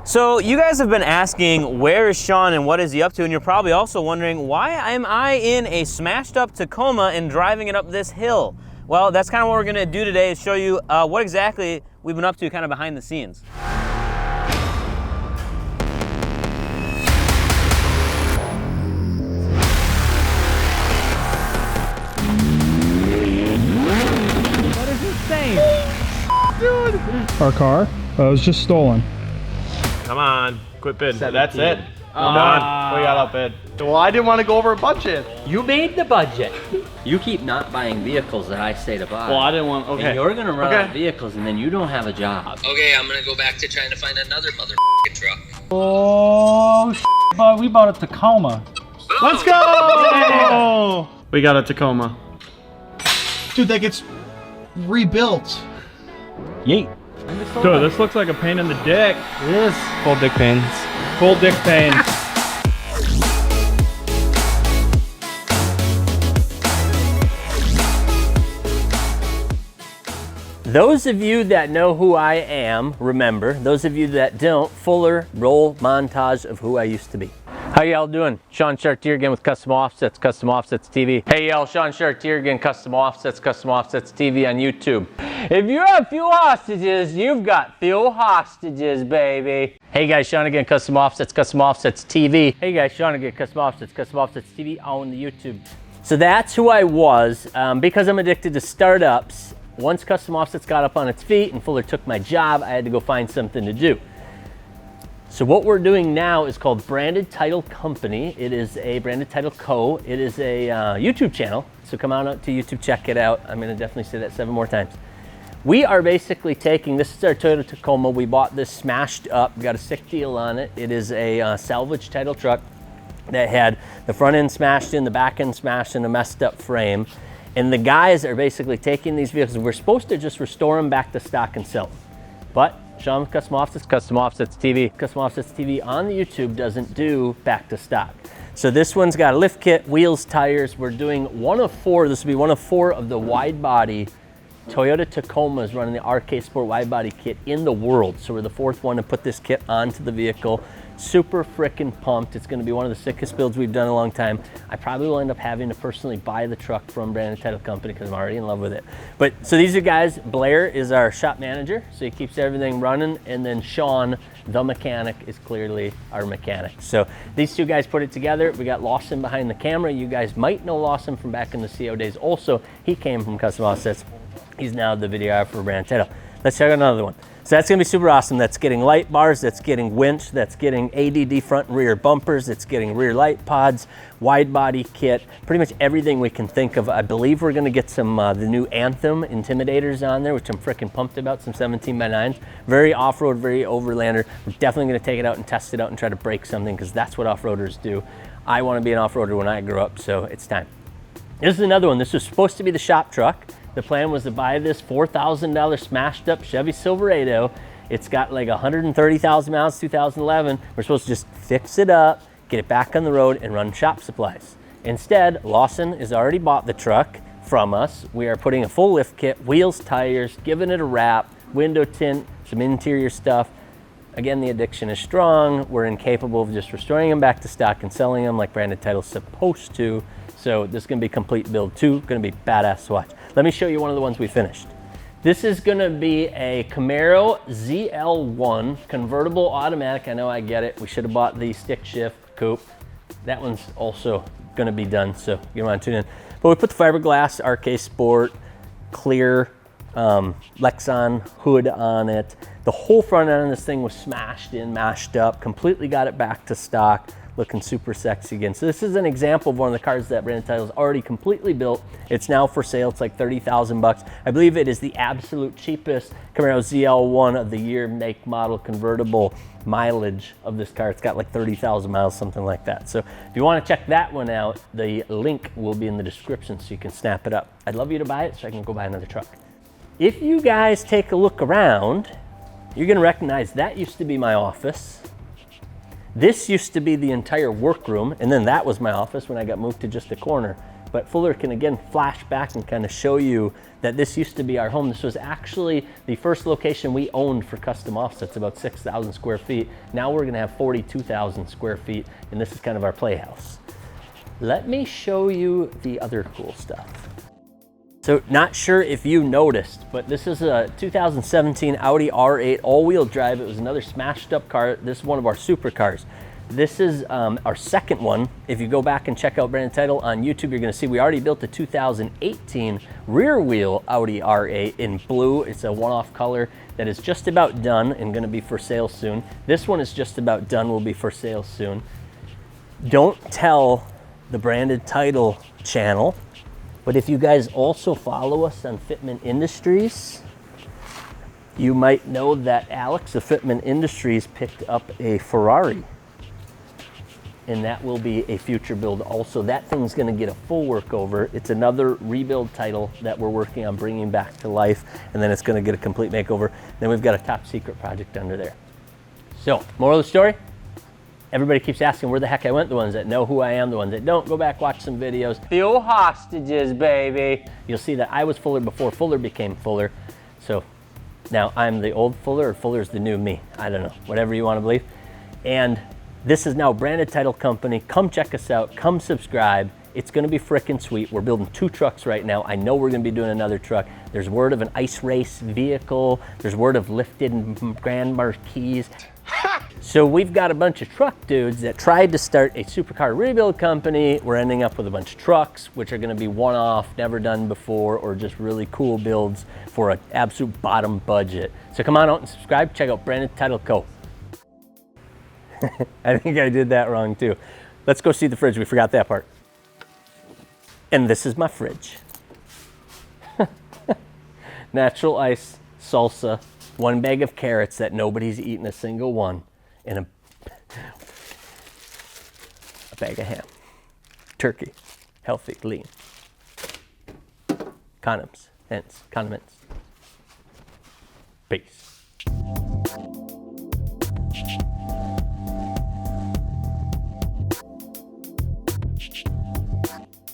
So you guys have been asking, where is Shawn and what is he up to? And you're probably also wondering, why am I in a smashed up Tacoma and driving it up this hill? Well, that's kind of what we're gonna do today, is show you what exactly we've been up to kind of behind the scenes. That is insane. Dude. Our car was just stolen. Come on, quit bidding. That's it. Come on, we got outbid. Well, I didn't want to go over budget. You made the budget. You keep not buying vehicles that I say to buy. Well, I didn't want, okay. And you're gonna run out of vehicles and then you don't have a job. Okay, I'm gonna go back to trying to find another motherfucking truck. Oh, but we bought a Tacoma. Let's go! We got a Tacoma. Dude, that gets rebuilt. Yeet. Dude, this looks like a pain in the dick. It is. Full dick pains. Full dick pain. Those of you that know who I am, remember. Those of you that don't, fuller roll montage of who I used to be. How y'all doing? Shawn Chartier again with Custom Offsets, Custom Offsets TV. Hey y'all, Shawn Chartier again, Custom Offsets TV on YouTube. If you have fuel hostages, you've got fuel hostages, baby. Hey guys, Shawn again, Custom Offsets TV. Hey guys, Shawn again, Custom Offsets TV on the YouTube. So that's who I was. Because I'm addicted to startups, once Custom Offsets got up on its feet and Fuller took my job, I had to go find something to do. So what we're doing now is called Branded Title Company. It is a Branded Title Co. It is a YouTube channel. So come on to YouTube, check it out. I'm gonna definitely say that 7 more times. We are basically taking, this is our Toyota Tacoma. We bought this smashed up, got a sick deal on it. It is a salvage title truck that had the front end smashed in, the back end smashed in, a messed up frame. And the guys are basically taking these vehicles. We're supposed to just restore them back to stock and sell them. But Shawn with Custom Offsets TV. Custom Offsets TV on the YouTube doesn't do back to stock. So this one's got a lift kit, wheels, tires. We're doing 1 of 4. This will be 1 of 4 of the wide body Toyota Tacomas running the RK Sport wide body kit in the world. So we're the 4th one to put this kit onto the vehicle. Super frickin' pumped. It's gonna be one of the sickest builds we've done in a long time. I probably will end up having to personally buy the truck from Branded Title Company because I'm already in love with it. But so these are guys. Blair is our shop manager, so he keeps everything running. And then Shawn, the mechanic, is clearly our mechanic. So these 2 guys put it together. We got Lawson behind the camera. You guys might know Lawson from back in the CO days. Also, he came from Custom Offsets. He's now the videographer for Branded Title. Let's check out another one. So that's gonna be super awesome. That's getting light bars, that's getting winch, that's getting ADD front and rear bumpers, it's getting rear light pods, wide body kit, pretty much everything we can think of. I believe we're gonna get some the new Anthem Intimidators on there, which I'm freaking pumped about, some 17x9s. Very off-road, very overlander. We're definitely gonna take it out and test it out and try to break something, because that's what off-roaders do. I wanna be an off-roader when I grow up, so it's time. This is another one. This was supposed to be the shop truck. The plan was to buy this $4,000 smashed up Chevy Silverado. It's got like 130,000 miles, 2011. We're supposed to just fix it up, get it back on the road, and run shop supplies. Instead, Lawson has already bought the truck from us. We are putting a full lift kit, wheels, tires, giving it a wrap, window tint, some interior stuff. Again, the addiction is strong. We're incapable of just restoring them back to stock and selling them like Branded Title's supposed to. So this is gonna be complete build 2, gonna be badass to watch. Let me show you one of the ones we finished. This is gonna be a Camaro ZL1 convertible automatic. I know, I get it. We should have bought the stick shift coupe. That one's also gonna be done, so you want to tune in. But we put the fiberglass RK Sport clear Lexan hood on it. The whole front end of this thing was smashed in, mashed up, completely got it back to stock, looking super sexy again. So this is an example of one of the cars that Branded Title is already completely built. It's now for sale. It's like 30,000 bucks. I believe it is the absolute cheapest Camaro ZL1 of the year, make, model, convertible mileage of this car. It's got like 30,000 miles, something like that. So if you want to check that one out, the link will be in the description so you can snap it up. I'd love you to buy it so I can go buy another truck. If you guys take a look around, you're gonna recognize that used to be my office. This used to be the entire workroom, and then that was my office when I got moved to just a corner. But Fuller can again flash back and kind of show you that this used to be our home. This was actually the first location we owned for custom offsets, about 6,000 square feet. Now we're gonna have 42,000 square feet, and this is kind of our playhouse. Let me show you the other cool stuff. So not sure if you noticed, but this is a 2017 Audi R8 all-wheel drive. It was another smashed up car. This is one of our supercars. This is our second one. If you go back and check out Branded Title on YouTube, you're gonna see we already built a 2018 rear wheel Audi R8 in blue. It's a one-off color that is just about done and gonna be for sale soon. This one is just about done, will be for sale soon. Don't tell the Branded Title channel, but if you guys also follow us on Fitment Industries, you might know that Alex of Fitment Industries picked up a Ferrari, and that will be a future build also. That thing's gonna get a full workover. It's another rebuild title that we're working on bringing back to life, and then it's gonna get a complete makeover. Then we've got a top secret project under there. So, moral of the story, everybody keeps asking where the heck I went. The ones that know who I am, the ones that don't, go back, watch some videos. Fuel hostages, baby. You'll see that I was Fuller before Fuller became Fuller. So now I'm the old Fuller, or Fuller's the new me. I don't know, whatever you wanna believe. And this is now Branded Title Company. Come check us out, come subscribe. It's gonna be frickin' sweet. We're building 2 trucks right now. I know we're gonna be doing another truck. There's word of an ice race vehicle. There's word of lifted Grand Marquis. So we've got a bunch of truck dudes that tried to start a supercar rebuild company. We're ending up with a bunch of trucks, which are gonna be one-off, never done before, or just really cool builds for an absolute bottom budget. So come on out and subscribe. Check out Branded Title Co. I think I did that wrong too. Let's go see the fridge. We forgot that part. And this is my fridge. Natural ice, salsa, 1 bag of carrots that nobody's eaten a single one, and a bag of ham. Turkey, healthy, lean. Condoms, hence condiments. Peace.